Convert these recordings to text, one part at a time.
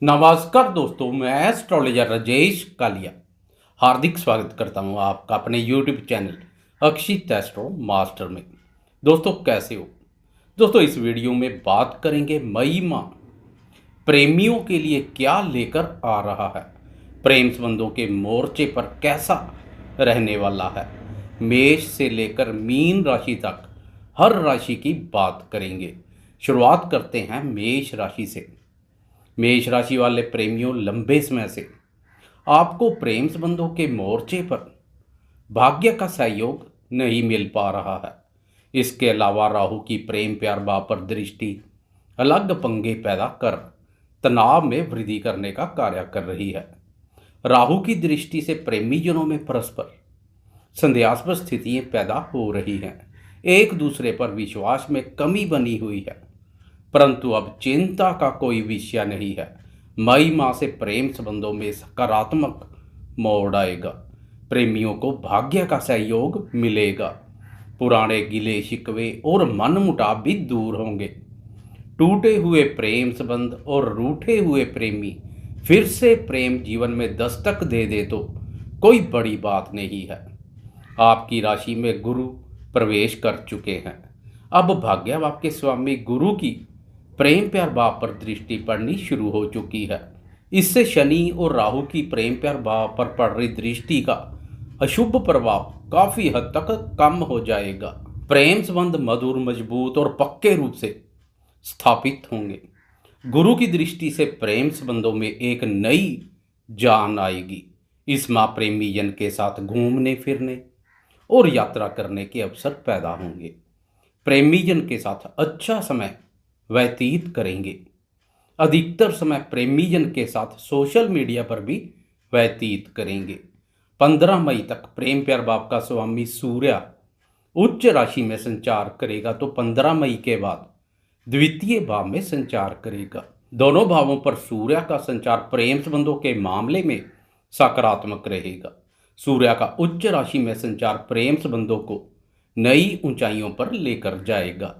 नमस्कार दोस्तों, मैं एस्ट्रोलॉजर राजेश कालिया हार्दिक स्वागत करता हूं आपका अपने यूट्यूब चैनल अक्षित एस्ट्रो मास्टर में। दोस्तों कैसे हो दोस्तों, इस वीडियो में बात करेंगे मई माह प्रेमियों के लिए क्या लेकर आ रहा है। प्रेम संबंधों के मोर्चे पर कैसा रहने वाला है। मेष से लेकर मीन राशि तक हर राशि की बात करेंगे। शुरुआत करते हैं मेष राशि से। मेष राशि वाले प्रेमियों, लंबे समय से आपको प्रेम संबंधों के मोर्चे पर भाग्य का सहयोग नहीं मिल पा रहा है। इसके अलावा राहु की प्रेम प्यार भाव पर दृष्टि अलग पंगे पैदा कर तनाव में वृद्धि करने का कार्य कर रही है। राहु की दृष्टि से प्रेमी जनों में परस्पर संदेहास्पद स्थितियां पैदा हो रही हैं। एक दूसरे पर विश्वास में कमी बनी हुई है, परंतु अब चिंता का कोई विषय नहीं है। मई माह से प्रेम संबंधों में सकारात्मक मोड़ आएगा। प्रेमियों को भाग्य का सहयोग मिलेगा। पुराने गिले शिकवे और मनमुटाव भी दूर होंगे। टूटे हुए प्रेम संबंध और रूठे हुए प्रेमी फिर से प्रेम जीवन में दस्तक दे दे तो कोई बड़ी बात नहीं है। आपकी राशि में गुरु प्रवेश कर चुके हैं। अब भाग्य आपके स्वामी गुरु की प्रेम प्यार भाव पर दृष्टि पड़नी शुरू हो चुकी है। इससे शनि और राहु की प्रेम प्यार भाव पर पड़ रही दृष्टि का अशुभ प्रभाव काफी हद तक कम हो जाएगा। प्रेम संबंध मधुर, मजबूत और पक्के रूप से स्थापित होंगे। गुरु की दृष्टि से प्रेम संबंधों में एक नई जान आएगी। इस माह प्रेमी जन के साथ घूमने फिरने और यात्रा करने के अवसर पैदा होंगे। प्रेमी जन के साथ अच्छा समय व्यतीत करेंगे। अधिकतर समय प्रेमी जन के साथ सोशल मीडिया पर भी व्यतीत करेंगे। 15 मई तक प्रेम प्यार भाव का स्वामी सूर्य उच्च राशि में संचार करेगा, तो 15 मई के बाद द्वितीय भाव में संचार करेगा। दोनों भावों पर सूर्य का संचार प्रेम संबंधों के मामले में सकारात्मक रहेगा। सूर्य का उच्च राशि में संचार प्रेम संबंधों को नई ऊंचाइयों पर लेकर जाएगा।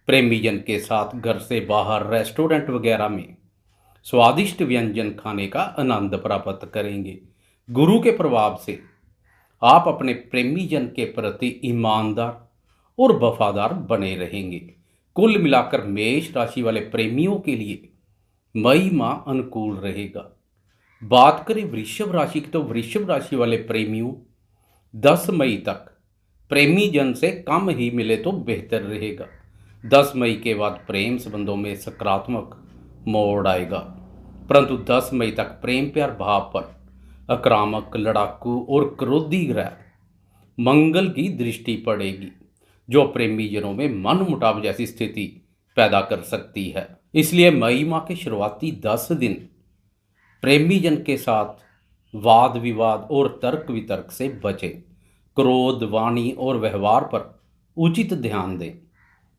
प्रेमी जन के साथ घर से बाहर रेस्टोरेंट वगैरह में स्वादिष्ट व्यंजन खाने का आनंद प्राप्त करेंगे। गुरु के प्रभाव से आप अपने प्रेमी जन के प्रति ईमानदार और वफादार बने रहेंगे। कुल मिलाकर मेष राशि वाले प्रेमियों के लिए मई माह अनुकूल रहेगा। बात करें वृषभ राशि की, तो वृषभ राशि वाले प्रेमियों 10 मई तक प्रेमी जन से कम ही मिले तो बेहतर रहेगा। 10 मई के बाद प्रेम संबंधों में सकारात्मक मोड़ आएगा, परंतु 10 मई तक प्रेम प्यार भाव पर आक्रामक, लड़ाकू और क्रोधी ग्रह मंगल की दृष्टि पड़ेगी, जो प्रेमी जनों में मनमुटाव जैसी स्थिति पैदा कर सकती है। इसलिए मई माह के शुरुआती 10 दिन प्रेमी जन के साथ वाद विवाद और तर्क वितर्क से बचें। क्रोध, वाणी और व्यवहार पर उचित ध्यान दें।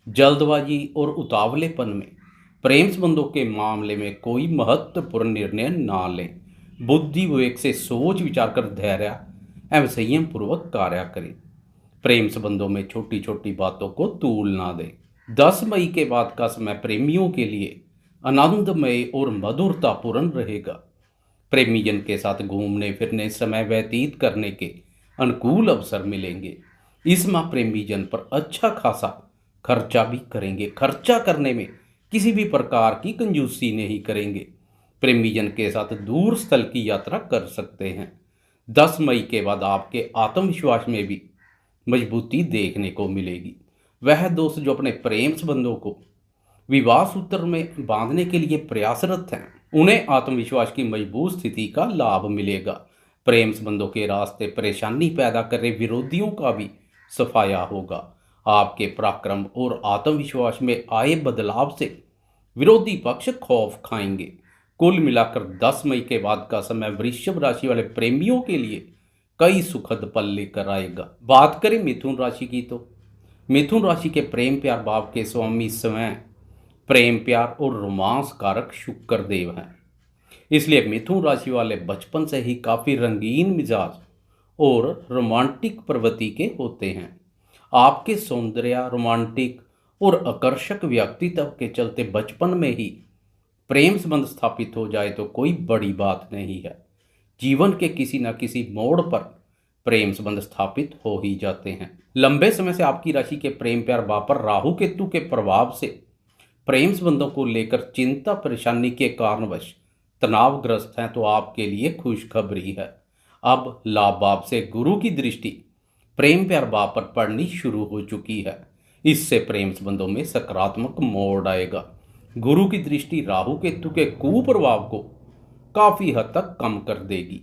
जल्दबाजी और उतावलेपन में प्रेम संबंधों के मामले में कोई महत्वपूर्ण निर्णय ना लें। बुद्धि विवेक से सोच विचार कर धैर्य एवं संयम पूर्वक कार्य करें। प्रेम संबंधों में छोटी छोटी बातों को तूल ना दें। 10 मई के बाद का समय प्रेमियों के लिए आनंदमय और मधुरतापूर्ण रहेगा। प्रेमी जन के साथ घूमने फिरने, समय व्यतीत करने के अनुकूल अवसर मिलेंगे। इस माह प्रेमी जन पर अच्छा खासा खर्चा भी करेंगे। खर्चा करने में किसी भी प्रकार की कंजूसी नहीं करेंगे। प्रेमी जन के साथ दूर स्थल की यात्रा कर सकते हैं। 10 मई के बाद आपके आत्मविश्वास में भी मजबूती देखने को मिलेगी। वह दोस्त जो अपने प्रेम संबंधों को विवाह सूत्र में बांधने के लिए प्रयासरत हैं, उन्हें आत्मविश्वास की मजबूत स्थिति का लाभ मिलेगा। प्रेम संबंधों के रास्ते परेशानी पैदा कर रहे विरोधियों का भी सफाया होगा। आपके पराक्रम और आत्मविश्वास में आए बदलाव से विरोधी पक्ष खौफ खाएंगे। कुल मिलाकर 10 मई के बाद का समय वृषभ राशि वाले प्रेमियों के लिए कई सुखद पल लेकर आएगा। बात करें मिथुन राशि की, तो मिथुन राशि के प्रेम प्यार भाव के स्वामी स्वयं प्रेम प्यार और रोमांस कारक शुक्र देव हैं। इसलिए मिथुन राशि वाले बचपन से ही काफ़ी रंगीन मिजाज और रोमांटिक प्रवृत्ति के होते हैं। आपके सौंदर्य, रोमांटिक और आकर्षक व्यक्तित्व के चलते बचपन में ही प्रेम संबंध स्थापित हो जाए तो कोई बड़ी बात नहीं है। जीवन के किसी न किसी मोड़ पर प्रेम संबंध स्थापित हो ही जाते हैं। लंबे समय से आपकी राशि के प्रेम प्यार वापर राहु केतु के प्रभाव से प्रेम संबंधों को लेकर चिंता परेशानी के कारणवश तनावग्रस्त हैं तो आपके लिए खुशखबरी है। अब लाभ भाव से गुरु की दृष्टि प्रेम प्यार भाव पर पड़नी शुरू हो चुकी है। इससे प्रेम संबंधों में सकारात्मक मोड़ आएगा। गुरु की दृष्टि राहु केतु के कुप्रभाव को काफी हद तक कम कर देगी।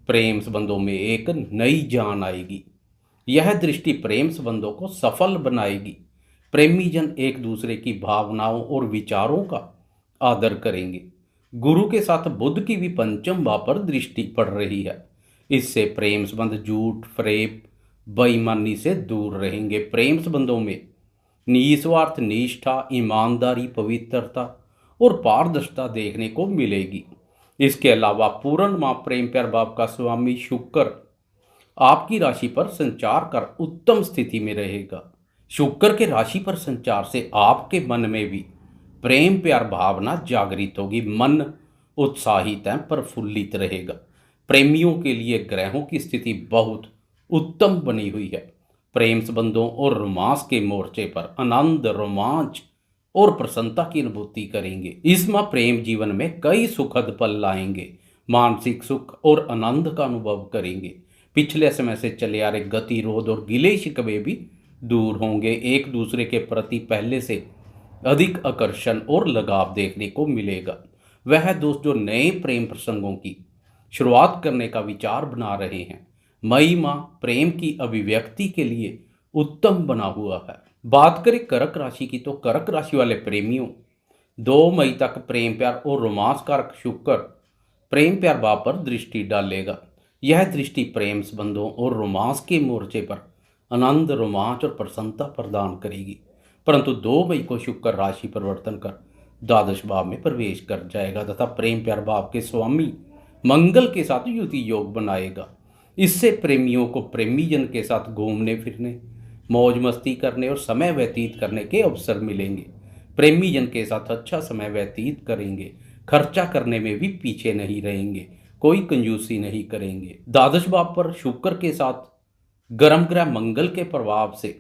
प्रेम संबंधों में एक नई जान आएगी। यह दृष्टि प्रेम संबंधों को सफल बनाएगी। प्रेमी जन एक दूसरे की भावनाओं और विचारों का आदर करेंगे। गुरु के साथ बुध की भी पंचम भाव पर दृष्टि पड़ रही है। इससे प्रेम संबंध झूठ फरेब बेईमानी से दूर रहेंगे। प्रेम संबंधों में निस्वार्थ निष्ठा ईमानदारी पवित्रता और पारदर्शिता देखने को मिलेगी। इसके अलावा पूर्ण माह प्रेम प्यार भाव का स्वामी शुक्र आपकी राशि पर संचार कर उत्तम स्थिति में रहेगा। शुक्र के राशि पर संचार से आपके मन में भी प्रेम प्यार भावना जागृत होगी। मन उत्साहित है प्रफुल्लित रहेगा। प्रेमियों के लिए ग्रहों की स्थिति बहुत उत्तम बनी हुई है। प्रेम संबंधों और रोमांस के मोर्चे पर आनंद रोमांच और प्रसन्नता की अनुभूति करेंगे। इस माह प्रेम जीवन में कई सुखद पल लाएंगे। मानसिक सुख और आनंद का अनुभव करेंगे। पिछले समय से चले आ रहे गतिरोध और गिले शिकवे भी दूर होंगे। एक दूसरे के प्रति पहले से अधिक आकर्षण और लगाव देखने को मिलेगा। वह दोस्त जो नए प्रेम प्रसंगों की शुरुआत करने का विचार बना रहे हैं, मई माह प्रेम की अभिव्यक्ति के लिए उत्तम बना हुआ है। बात करें कर्क राशि की तो कर्क राशि वाले प्रेमियों 2 मई तक प्रेम प्यार और रोमांस कारक शुक्र प्रेम प्यार भाव पर दृष्टि डालेगा। यह दृष्टि प्रेम संबंधों और रोमांस के मोर्चे पर आनंद रोमांच और प्रसन्नता प्रदान करेगी। परंतु 2 मई को शुक्र राशि परिवर्तन कर द्वादश भाव में प्रवेश कर जाएगा तथा प्रेम प्यार भाव के स्वामी मंगल के साथ युति योग बनाएगा। इससे प्रेमियों को प्रेमीजन के साथ घूमने फिरने मौज मस्ती करने और समय व्यतीत करने के अवसर मिलेंगे। प्रेमीजन के साथ अच्छा समय व्यतीत करेंगे। खर्चा करने में भी पीछे नहीं रहेंगे। कोई कंजूसी नहीं करेंगे। द्वादश भाव पर शुक्र के साथ गर्म ग्रह मंगल के प्रभाव से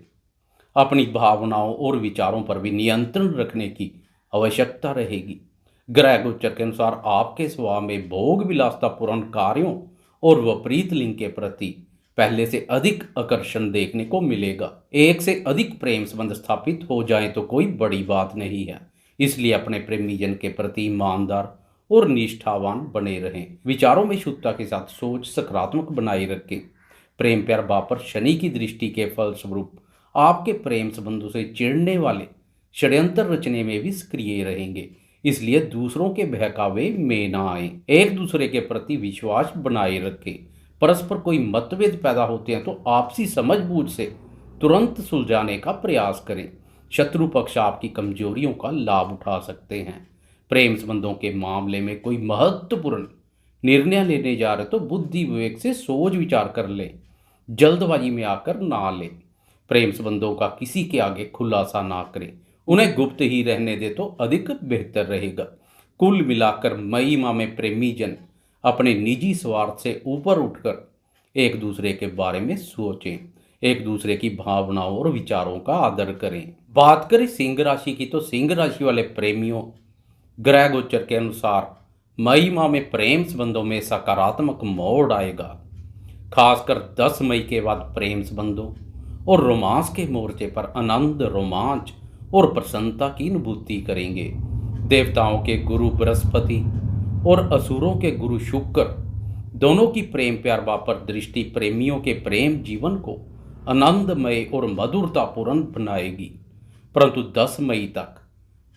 अपनी भावनाओं और विचारों पर भी नियंत्रण रखने की आवश्यकता रहेगी। ग्रह गोचर के अनुसार आपके स्वभाव में भोग विलासतापूर्ण कार्यों और विपरीत लिंग के प्रति पहले से अधिक आकर्षण देखने को मिलेगा। एक से अधिक प्रेम संबंध स्थापित हो जाए तो कोई बड़ी बात नहीं है। इसलिए अपने प्रेमीजन के प्रति ईमानदार और निष्ठावान बने रहें। विचारों में शुद्धता के साथ सोच सकारात्मक बनाए रखें। प्रेम प्यार भाव पर शनि की दृष्टि के फलस्वरूप आपके प्रेम संबंधों से चिढ़ने वाले षड्यंत्र रचने में भी सक्रिय रहेंगे। इसलिए दूसरों के बहकावे में ना आए। एक दूसरे के प्रति विश्वास बनाए रखें। परस्पर कोई मतभेद पैदा होते हैं तो आपसी समझबूझ से तुरंत सुलझाने का प्रयास करें। शत्रु पक्ष आपकी कमजोरियों का लाभ उठा सकते हैं। प्रेम संबंधों के मामले में कोई महत्वपूर्ण निर्णय लेने जा रहे तो बुद्धि विवेक से सोच विचार कर लें। जल्दबाजी में आकर ना लें। प्रेम संबंधों का किसी के आगे खुलासा ना करें। उन्हें गुप्त ही रहने दे तो अधिक बेहतर रहेगा। कुल मिलाकर मई माह में प्रेमी जन अपने निजी स्वार्थ से ऊपर उठकर एक दूसरे के बारे में सोचें। एक दूसरे की भावनाओं और विचारों का आदर करें। बात करें सिंह राशि की तो सिंह राशि वाले प्रेमियों ग्रह गोचर के अनुसार मई माह में प्रेम संबंधों में सकारात्मक मोड़ आएगा। खासकर 10 मई के बाद प्रेम संबंधों और रोमांस के मोर्चे पर आनंद रोमांच और प्रसन्नता की अनुभूति करेंगे। देवताओं के गुरु बृहस्पति और असुरों के गुरु शुक्र दोनों की प्रेम प्यार भाव पर दृष्टि प्रेमियों के प्रेम जीवन को आनंदमय और मधुरतापूर्ण बनाएगी। परंतु 10 मई तक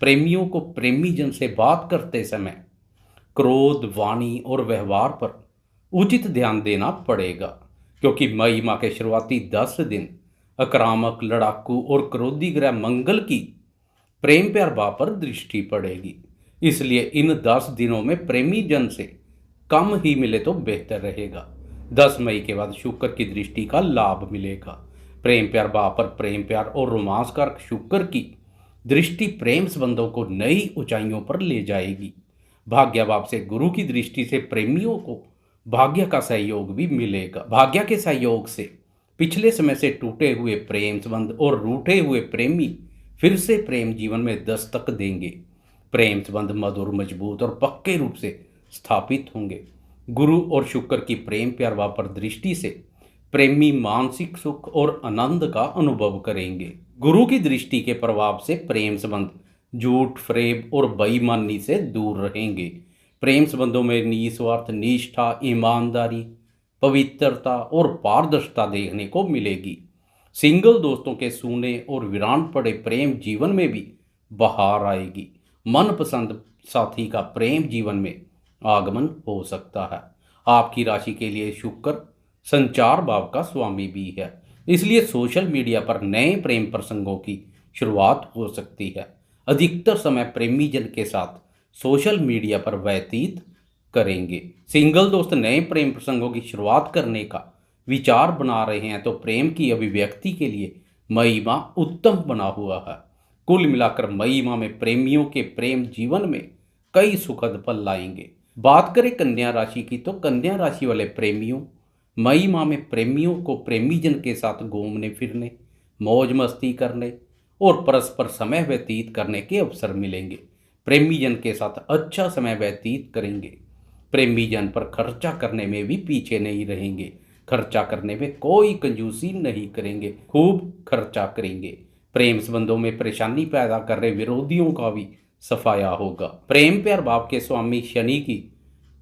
प्रेमियों को प्रेमी जन से बात करते समय क्रोध वाणी और व्यवहार पर उचित ध्यान देना पड़ेगा, क्योंकि मई माह के शुरुआती 10 दिन आक्रामक लड़ाकू और क्रोधी ग्रह मंगल की प्रेम प्यार भाव पर दृष्टि पड़ेगी। इसलिए इन 10 दिनों में प्रेमी जन से कम ही मिले तो बेहतर रहेगा। 10 मई के बाद शुक्र की दृष्टि का लाभ मिलेगा। प्रेम प्यार भाव पर प्रेम प्यार और रोमांस कारक शुक्र की दृष्टि प्रेम संबंधों को नई ऊंचाइयों पर ले जाएगी। भाग्य भाव से गुरु की दृष्टि से प्रेमियों को भाग्य का सहयोग भी मिलेगा। भाग्य के सहयोग से पिछले समय से टूटे हुए प्रेम संबंध और रूठे हुए प्रेमी फिर से प्रेम जीवन में दस्तक देंगे। प्रेम संबंध मधुर, मजबूत और पक्के रूप से स्थापित होंगे। गुरु और शुक्र की प्रेम प्यार भाव पर दृष्टि से प्रेमी मानसिक सुख और आनंद का अनुभव करेंगे। गुरु की दृष्टि के प्रभाव से प्रेम संबंध झूठ, फरेब और बेईमानी से दूर रहेंगे। प्रेम संबंधों में निस्वार्थ निष्ठा, ईमानदारी, पवित्रता और पारदर्शिता देखने को मिलेगी। सिंगल दोस्तों के सूने और वीरान पड़े प्रेम जीवन में भी बहार आएगी। मनपसंद साथी का प्रेम जीवन में आगमन हो सकता है। आपकी राशि के लिए शुक्र संचार भाव का स्वामी भी है, इसलिए सोशल मीडिया पर नए प्रेम प्रसंगों की शुरुआत हो सकती है। अधिकतर समय प्रेमी जन के साथ सोशल मीडिया पर व्यतीत करेंगे। सिंगल दोस्त नए प्रेम प्रसंगों की शुरुआत करने का विचार बना रहे हैं तो प्रेम की अभिव्यक्ति के लिए मई माह उत्तम बना हुआ है। कुल मिलाकर मई माह में प्रेमियों के प्रेम जीवन में कई सुखद पल लाएंगे। बात करें कन्या राशि की, तो कन्या राशि वाले प्रेमियों मई माह में प्रेमियों को प्रेमी जन के साथ घूमने फिरने, मौज मस्ती करने और परस्पर समय व्यतीत करने के अवसर मिलेंगे। प्रेमी जन के साथ अच्छा समय व्यतीत करेंगे। प्रेमी जन पर खर्चा करने में भी पीछे नहीं रहेंगे। खर्चा करने में कोई कंजूसी नहीं करेंगे, खूब खर्चा करेंगे। प्रेम संबंधों में परेशानी पैदा कर रहे विरोधियों का भी सफाया होगा। प्रेम प्यार भाव के स्वामी शनि की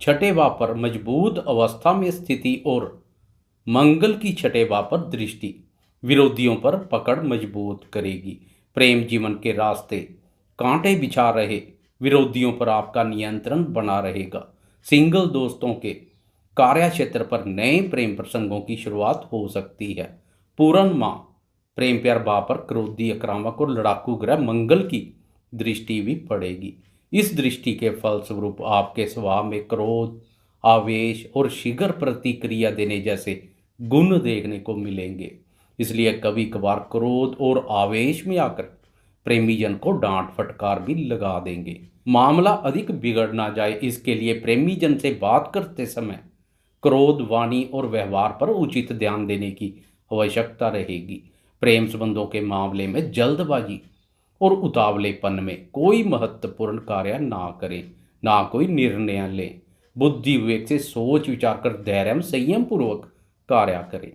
छठे भाव पर मजबूत अवस्था में स्थिति और मंगल की छठे भाव पर दृष्टि विरोधियों पर पकड़ मजबूत करेगी। प्रेम जीवन के रास्ते कांटे बिछा रहे विरोधियों पर आपका नियंत्रण बना रहेगा। सिंगल दोस्तों के कार्य क्षेत्र पर नए प्रेम प्रसंगों की शुरुआत हो सकती है। पूर्ण माह प्रेम प्यार भाव पर क्रोधी, आक्रामक और लड़ाकू ग्रह मंगल की दृष्टि भी पड़ेगी। इस दृष्टि के फलस्वरूप आपके स्वभाव में क्रोध, आवेश और शीघ्र प्रतिक्रिया देने जैसे गुण देखने को मिलेंगे। इसलिए कभी कभार क्रोध और आवेश में आकर प्रेमी जन को डांट फटकार भी लगा देंगे। मामला अधिक बिगड़ ना जाए, इसके लिए प्रेमी जन से बात करते समय क्रोध, वाणी और व्यवहार पर उचित ध्यान देने की आवश्यकता रहेगी। प्रेम संबंधों के मामले में जल्दबाजी और उतावलेपन में कोई महत्वपूर्ण कार्य ना करें, ना कोई निर्णय लें। बुद्धि विवेक से सोच विचार कर धैर्य में संयम पूर्वक कार्य करें।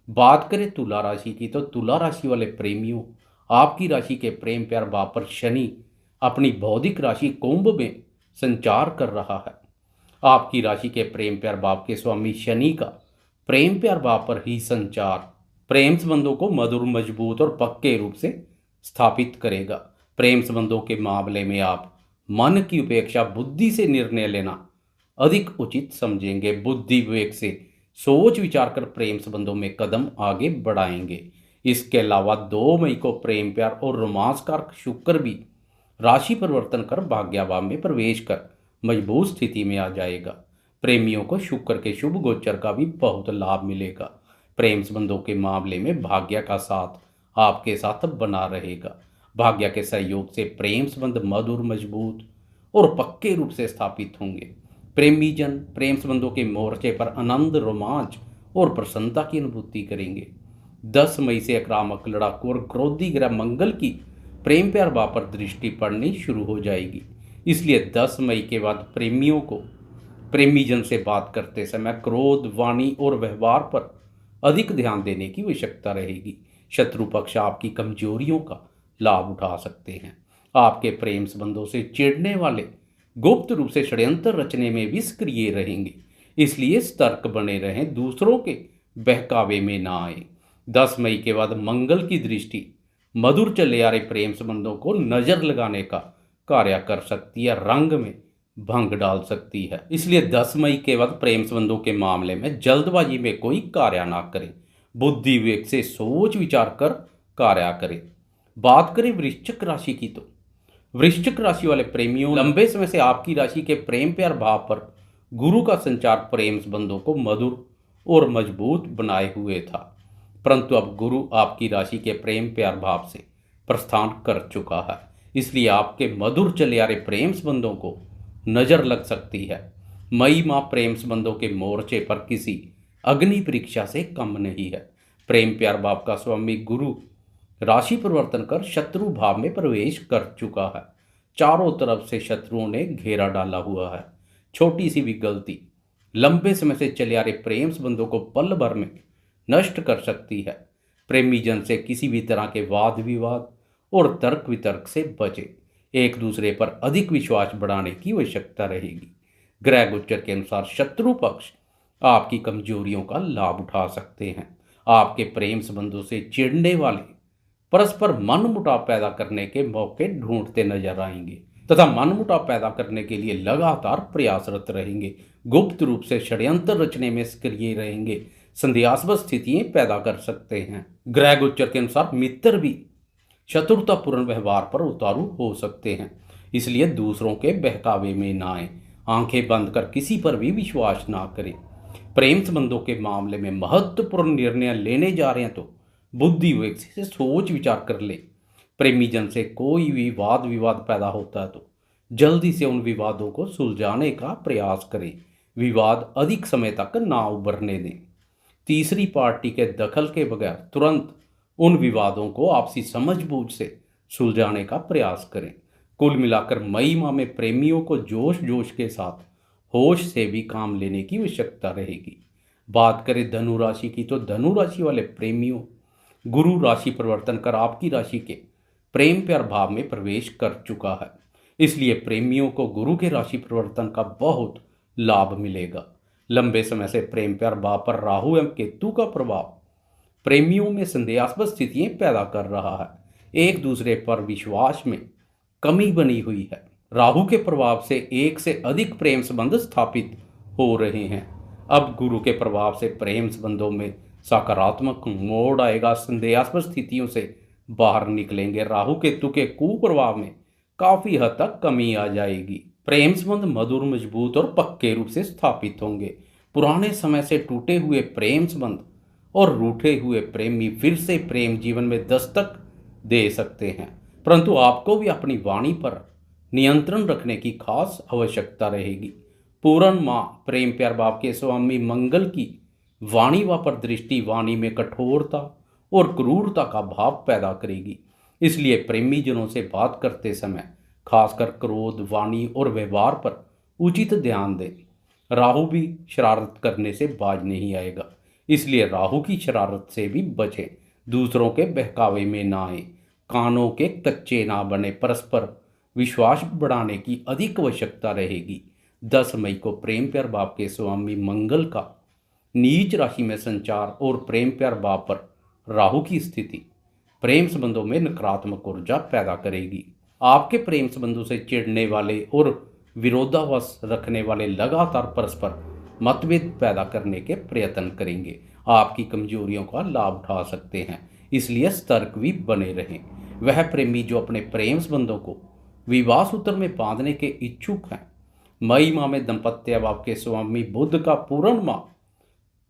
बात करें तुला राशि की, तो तुला राशि वाले प्रेमियों आपकी राशि के प्रेम प्यार भाव पर शनि अपनी बौद्धिक राशि कुंभ में संचार कर रहा है। आपकी राशि के प्रेम प्यार भाव के स्वामी शनि का प्रेम प्यार भाव पर ही संचार प्रेम संबंधों को मधुर, मजबूत और पक्के रूप से स्थापित करेगा। प्रेम संबंधों के मामले में आप मन की उपेक्षा बुद्धि से निर्णय लेना अधिक उचित समझेंगे। बुद्धि विवेक से सोच विचार कर प्रेम संबंधों में कदम आगे बढ़ाएंगे। इसके अलावा 2 मई को प्रेम प्यार और रोमांस कारक शुक्र भी राशि परिवर्तन कर भाग्यभाव में प्रवेश कर मजबूत स्थिति में आ जाएगा। प्रेमियों को शुक्र के शुभ गोचर का भी बहुत लाभ मिलेगा। प्रेम संबंधों के मामले में भाग्य का साथ आपके साथ बना रहेगा। भाग्य के सहयोग से प्रेम संबंध मधुर, मजबूत और पक्के रूप से स्थापित होंगे। प्रेमी जन प्रेम संबंधों के मोर्चे पर आनंद, रोमांच और प्रसन्नता की अनुभूति करेंगे। 10 मई से आक्रामक, लड़ाकू और क्रोधी ग्रह मंगल की प्रेम प्यार भाव पर दृष्टि पड़नी शुरू हो जाएगी। इसलिए 10 मई के बाद प्रेमियों को प्रेमी जन से बात करते समय क्रोध, वाणी और व्यवहार पर अधिक ध्यान देने की आवश्यकता रहेगी। शत्रु पक्ष आपकी कमजोरियों का लाभ उठा सकते हैं। आपके प्रेम संबंधों से चिढ़ने वाले गुप्त रूप से षड्यंत्र रचने में भी सक्रिय रहेंगे। इसलिए सतर्क बने रहें, दूसरों के बहकावे में ना आए। 10 मई के बाद मंगल की दृष्टि मधुर चले आ रहे प्रेम संबंधों को नजर लगाने का कार्य कर सकती है, रंग में भंग डाल सकती है। इसलिए 10 मई के बाद प्रेम संबंधों के मामले में जल्दबाजी में कोई कार्य ना करें। बुद्धि विवेक से सोच विचार कर कार्य करें। बात करें वृश्चिक राशि की, तो वृश्चिक राशि वाले प्रेमियों लंबे समय से आपकी राशि के प्रेम प्यार भाव पर गुरु का संचार प्रेम संबंधों को मधुर और मजबूत बनाए हुए था, परंतु अब गुरु आपकी राशि के प्रेम प्यार भाव से प्रस्थान कर चुका है। इसलिए आपके मधुर चले आ रहे प्रेम संबंधों को नज़र लग सकती है। मई माह प्रेम संबंधों के मोर्चे पर किसी अग्नि परीक्षा से कम नहीं है। प्रेम प्यार भाव का स्वामी गुरु राशि परिवर्तन कर शत्रु भाव में प्रवेश कर चुका है। चारों तरफ से शत्रुओं ने घेरा डाला हुआ है। छोटी सी भी गलती लंबे समय से चले आ रहे प्रेम संबंधों को पल भर में नष्ट कर सकती है। प्रेमी जन से किसी भी तरह के वाद विवाद और तर्क वितर्क से बचे। एक दूसरे पर अधिक विश्वास बढ़ाने की आवश्यकता रहेगी। ग्रह गोचर के अनुसार शत्रु पक्ष आपकी कमजोरियों का लाभ उठा सकते हैं। आपके प्रेम संबंधों से चिढ़ने वाले परस्पर मनमुटाव पैदा करने के मौके ढूंढते नजर आएंगे तथा मनमुटाव पैदा करने के लिए लगातार प्रयासरत रहेंगे। गुप्त रूप से षड्यंत्र रचने में सक्रिय रहेंगे। संदेहास्पद स्थितियां पैदा कर सकते हैं। ग्रह गोचर के अनुसार मित्र भी शत्रुतापूर्ण व्यवहार पर उतारू हो सकते हैं, इसलिए दूसरों के बहकावे में ना आए। आंखें बंद कर किसी पर भी विश्वास ना करें। प्रेम संबंधों के मामले में महत्वपूर्ण निर्णय लेने जा रहे हैं तो बुद्धि विवेक से सोच विचार कर ले। प्रेमी जन से कोई भी वाद विवाद पैदा होता है तो जल्दी से उन विवादों को सुलझाने का प्रयास करें। विवाद अधिक समय तक ना उभरने दें। तीसरी पार्टी के दखल के बगैर तुरंत उन विवादों को आपसी समझबूझ से सुलझाने का प्रयास करें। कुल मिलाकर मई माह में प्रेमियों को जोश जोश के साथ होश से भी काम लेने की आवश्यकता रहेगी। बात करें धनु राशि की तो धनु राशि वाले प्रेमियों गुरु राशि परिवर्तन कर आपकी राशि के प्रेम प्यार भाव में प्रवेश कर चुका है। इसलिए प्रेमियों को गुरु के राशि परिवर्तन का बहुत लाभ मिलेगा। लंबे समय से प्रेम प्यार भाव पर राहु एवं केतु का प्रभाव प्रेमियों में संदेहास्पद स्थितियां पैदा कर रहा है। एक दूसरे पर विश्वास में कमी बनी हुई है। राहु के प्रभाव से एक से अधिक प्रेम संबंध स्थापित हो रहे हैं। अब गुरु के प्रभाव से प्रेम संबंधों में सकारात्मक मोड़ आएगा। संदेहास्पद स्थितियों से बाहर निकलेंगे। राहु केतु के कुप्रभाव में काफी हद तक कमी आ जाएगी। प्रेम संबंध मधुर मजबूत और पक्के रूप से स्थापित होंगे। पुराने समय से टूटे हुए प्रेम संबंध और रूठे हुए प्रेमी फिर से प्रेम जीवन में दस्तक दे सकते हैं, परंतु आपको भी अपनी वाणी पर नियंत्रण रखने की खास आवश्यकता रहेगी। पूर्ण माह प्रेम प्यार भाव के स्वामी मंगल की वाणी व पर दृष्टि वाणी में कठोरता और क्रूरता का भाव पैदा करेगी। इसलिए प्रेमी जनों से बात करते समय खासकर क्रोध वाणी और व्यवहार पर उचित ध्यान दें। राहु भी शरारत करने से बाज नहीं आएगा, इसलिए राहु की शरारत से भी बचें। दूसरों के बहकावे में ना आए। कानों के कच्चे ना बने। परस्पर विश्वास बढ़ाने की अधिक आवश्यकता रहेगी। 10 मई को प्रेम प्यार भाव के स्वामी मंगल का नीच राशि में संचार और प्रेम प्यार भाव पर राहु की स्थिति प्रेम संबंधों में नकारात्मक ऊर्जा पैदा करेगी। आपके प्रेम संबंधों से चिढ़ने वाले और विरोधाभास रखने वाले लगातार परस्पर मतभेद पैदा करने के प्रयत्न करेंगे। आपकी कमजोरियों का लाभ उठा सकते हैं, इसलिए सतर्क भी बने रहें। वह प्रेमी जो अपने प्रेम संबंधों को विवाह सूत्र में बांधने के इच्छुक हैं, मई माह में दंपत्य भाव के स्वामी बुध का पूर्ण माह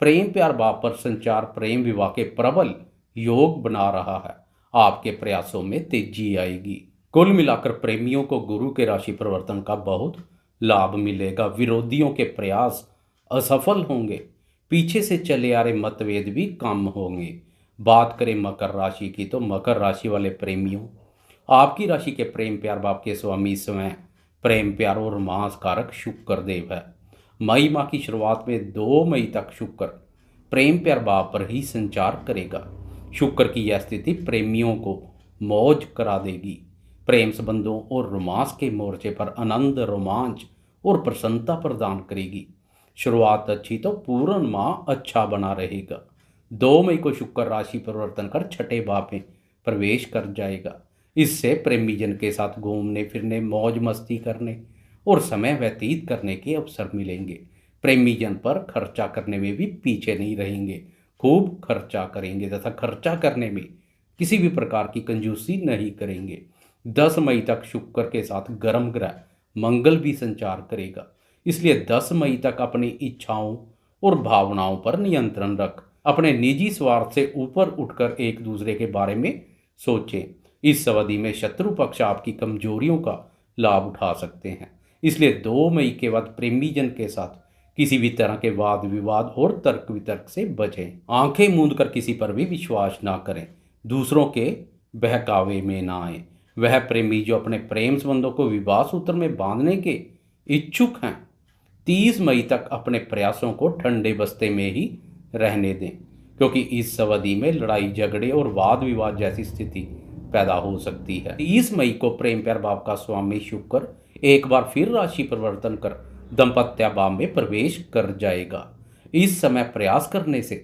प्रेम प्यार भाव पर संचार प्रेम विवाह के प्रबल योग बना रहा है। आपके प्रयासों में तेजी आएगी। कुल मिलाकर प्रेमियों को गुरु के राशि परिवर्तन का बहुत लाभ मिलेगा। विरोधियों के प्रयास असफल होंगे। पीछे से चले आ रहे मतभेद भी कम होंगे। बात करें मकर राशि की तो मकर राशि वाले प्रेमियों आपकी राशि के प्रेम प्यार भाव के स्वामी स्वयं प्रेम प्यार और रोमांस कारक शुक्र देव है। मई माह की शुरुआत में 2 मई तक शुक्र प्रेम प्यार भाव पर ही संचार करेगा। शुक्र की यह स्थिति प्रेमियों को मौज करा देगी। प्रेम संबंधों और रोमांस के मोर्चे पर आनंद रोमांच और प्रसन्नता प्रदान करेगी। शुरुआत अच्छी तो पूर्ण माह अच्छा बना रहेगा। 2 मई को शुक्र राशि परिवर्तन कर छठे भाव में प्रवेश कर जाएगा। इससे प्रेमी जन के साथ घूमने फिरने मौज मस्ती करने और समय व्यतीत करने के अवसर मिलेंगे। प्रेमी जन पर खर्चा करने में भी पीछे नहीं रहेंगे। खूब खर्चा करेंगे तथा खर्चा करने में किसी भी प्रकार की कंजूसी नहीं करेंगे। 10 मई तक शुक्र के साथ गर्म ग्रह मंगल भी संचार करेगा, इसलिए 10 मई तक अपनी इच्छाओं और भावनाओं पर नियंत्रण रख अपने निजी स्वार्थ से ऊपर उठकर एक दूसरे के बारे में सोचें। इस अवधि में शत्रु पक्ष आपकी कमजोरियों का लाभ उठा सकते हैं, इसलिए 2 मई के बाद प्रेमी जन के साथ किसी भी तरह के वाद विवाद और तर्क वितर्क से बचें। आंखें मूंद कर किसी पर भी विश्वास ना करें, दूसरों के बहकावे में ना आए। वह प्रेमी जो अपने प्रेम संबंधों को विवाह सूत्र में बांधने के इच्छुक हैं, 30 मई तक अपने प्रयासों को ठंडे बस्ते में ही रहने दें, क्योंकि इस अवधि में लड़ाई झगड़े और वाद विवाद जैसी स्थिति पैदा हो सकती है। 30 मई को प्रेम प्यार भाव का स्वामी शुक्र एक बार फिर राशि परिवर्तन कर दाम्पत्य भाव में प्रवेश कर जाएगा। इस समय प्रयास करने से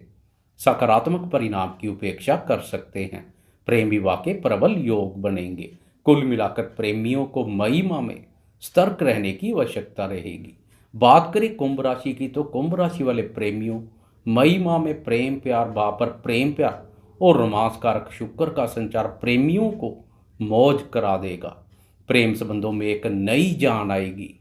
सकारात्मक परिणाम की उपेक्षा कर सकते हैं। प्रेम विवाह के प्रबल योग बनेंगे। कुल मिलाकर प्रेमियों को मई माह में सतर्क रहने की आवश्यकता रहेगी। बात करें कुंभ राशि की, तो कुंभ राशि वाले प्रेमियों मई माह में प्रेम प्यार भाव पर प्रेम प्यार और रोमांस कारक शुक्र का संचार प्रेमियों को मौज करा देगा। प्रेम संबंधों में एक नई जान आएगी।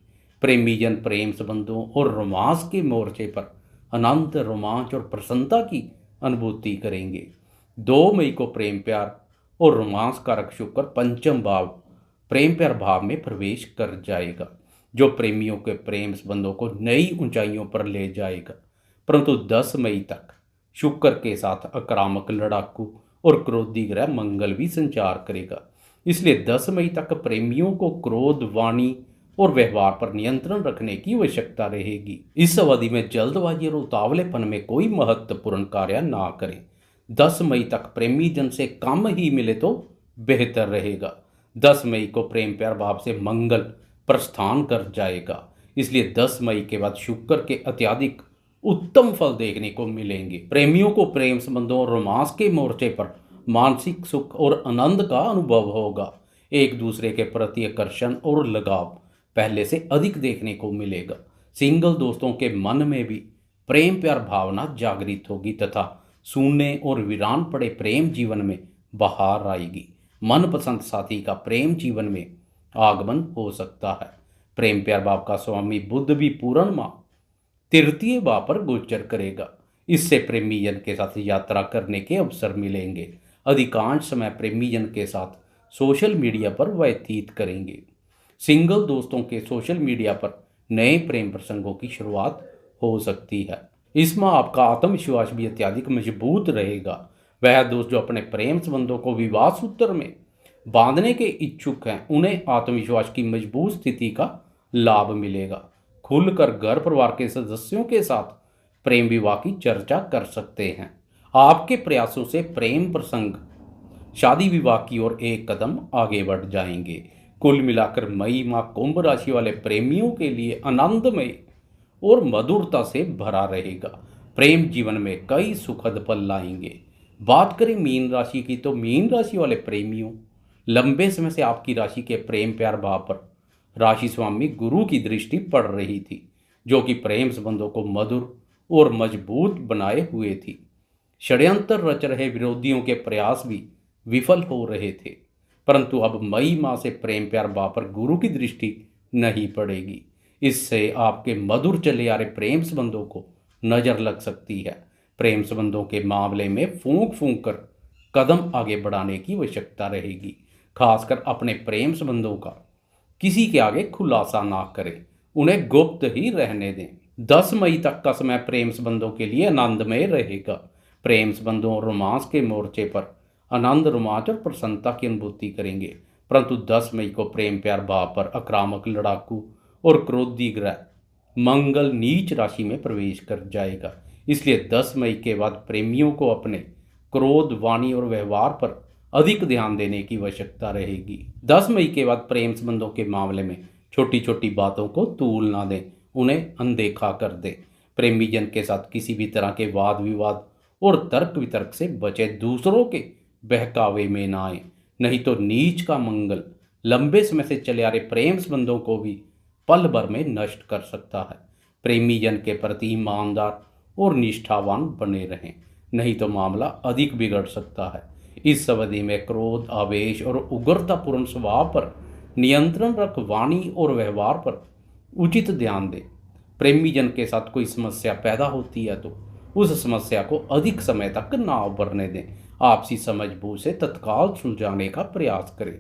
प्रेमी जन प्रेम संबंधों और रोमांस के मोर्चे पर अनंत रोमांच और प्रसन्नता की अनुभूति करेंगे। 2 मई को प्रेम प्यार और रोमांस कारक शुक्र पंचम भाव प्रेम प्यार भाव में प्रवेश कर जाएगा, जो प्रेमियों के प्रेम संबंधों को नई ऊंचाइयों पर ले जाएगा। परंतु 10 मई तक शुक्र के साथ आक्रामक लड़ाकू और क्रोधी ग्रह मंगल भी संचार करेगा। इसलिए 10 मई तक प्रेमियों को क्रोध, वाणी और व्यवहार पर नियंत्रण रखने की आवश्यकता रहेगी। इस अवधि में जल्दबाजी और उतावलेपन में कोई महत्वपूर्ण कार्य ना करें। 10 मई तक प्रेमी जन से कम ही मिले तो बेहतर रहेगा। 10 मई को प्रेम प्यार भाव से मंगल प्रस्थान कर जाएगा, इसलिए 10 मई के बाद शुक्र के अत्यधिक उत्तम फल देखने को मिलेंगे। प्रेमियों को प्रेम संबंधों और रोमांस के मोर्चे पर मानसिक सुख और आनंद का अनुभव होगा। एक दूसरे के प्रति आकर्षण और लगाव पहले से अधिक देखने को मिलेगा। सिंगल दोस्तों के मन में भी प्रेम प्यार भावना जागृत होगी तथा शून्य और वीरान पड़े प्रेम जीवन में बहार आएगी। मनपसंद साथी का प्रेम जीवन में आगमन हो सकता है। प्रेम प्यार भाव का स्वामी बुध भी पूर्ण माह तृतीय भाव पर गोचर करेगा। इससे प्रेमी जन के साथ यात्रा करने के अवसर मिलेंगे। अधिकांश समय प्रेमी जन के साथ सोशल मीडिया पर व्यतीत करेंगे। सिंगल दोस्तों के सोशल मीडिया पर नए प्रेम प्रसंगों की शुरुआत हो सकती है। इस माह आपका आत्मविश्वास भी अत्यधिक मजबूत रहेगा। वह दोस्त जो अपने प्रेम संबंधों को विवाह सूत्र में बांधने के इच्छुक हैं, उन्हें आत्मविश्वास की मजबूत स्थिति का लाभ मिलेगा। खुलकर घर परिवार के सदस्यों के साथ प्रेम विवाह की चर्चा कर सकते हैं। आपके प्रयासों से प्रेम प्रसंग शादी विवाह की ओर एक कदम आगे बढ़ जाएंगे। कुल मिलाकर मई माह कुंभ राशि वाले प्रेमियों के लिए आनंदमय और मधुरता से भरा रहेगा। प्रेम जीवन में कई सुखद पल लाएंगे। बात करें मीन राशि की, तो मीन राशि वाले प्रेमियों लंबे समय से आपकी राशि के प्रेम प्यार भाव पर राशि स्वामी गुरु की दृष्टि पड़ रही थी, जो कि प्रेम संबंधों को मधुर और मजबूत बनाए हुए थी। षड्यंत्र रच रहे विरोधियों के प्रयास भी विफल हो रहे थे, परंतु अब मई माह से प्रेम प्यार भाव पर गुरु की दृष्टि नहीं पड़ेगी। इससे आपके मधुर चले आ रहे प्रेम संबंधों को नजर लग सकती है। प्रेम संबंधों के मामले में फूंक फूंक कर कदम आगे बढ़ाने की आवश्यकता रहेगी। खासकर अपने प्रेम संबंधों का किसी के आगे खुलासा ना करें, उन्हें गुप्त ही रहने दें। 10 मई तक का समय प्रेम संबंधों के लिए आनंदमय रहेगा। प्रेम संबंधों और रोमांस के मोर्चे पर आनंद, रोमांच और प्रसन्नता की अनुभूति करेंगे। परंतु 10 मई को प्रेम प्यार भाव पर आक्रामक लड़ाकू और क्रोधी ग्रह मंगल नीच राशि में प्रवेश कर जाएगा। इसलिए 10 मई के बाद प्रेमियों को अपने क्रोध, वाणी और व्यवहार पर अधिक ध्यान देने की आवश्यकता रहेगी। 10 मई के बाद प्रेम संबंधों के मामले में छोटी छोटी बातों को तूल ना दें, उन्हें अनदेखा कर दें। प्रेमी जन के साथ किसी भी तरह के वाद विवाद और तर्क वितर्क से बचे, दूसरों के बहकावे में ना आए, नहीं तो नीच का मंगल लंबे समय से चले आ रहे प्रेम संबंधों को भी पल भर में नष्ट कर सकता है। प्रेमी जन के प्रति ईमानदार और निष्ठावान बने रहें, नहीं तो मामला अधिक बिगड़ सकता है। इस अवधि में क्रोध, आवेश और उग्रतापूर्ण स्वभाव पर नियंत्रण रख वाणी और व्यवहार पर उचित ध्यान दें। प्रेमी जन के साथ कोई समस्या पैदा होती है तो उस समस्या को अधिक समय तक ना उभरने दें। आपसी समझबूझ से तत्काल सुलझाने का प्रयास करें।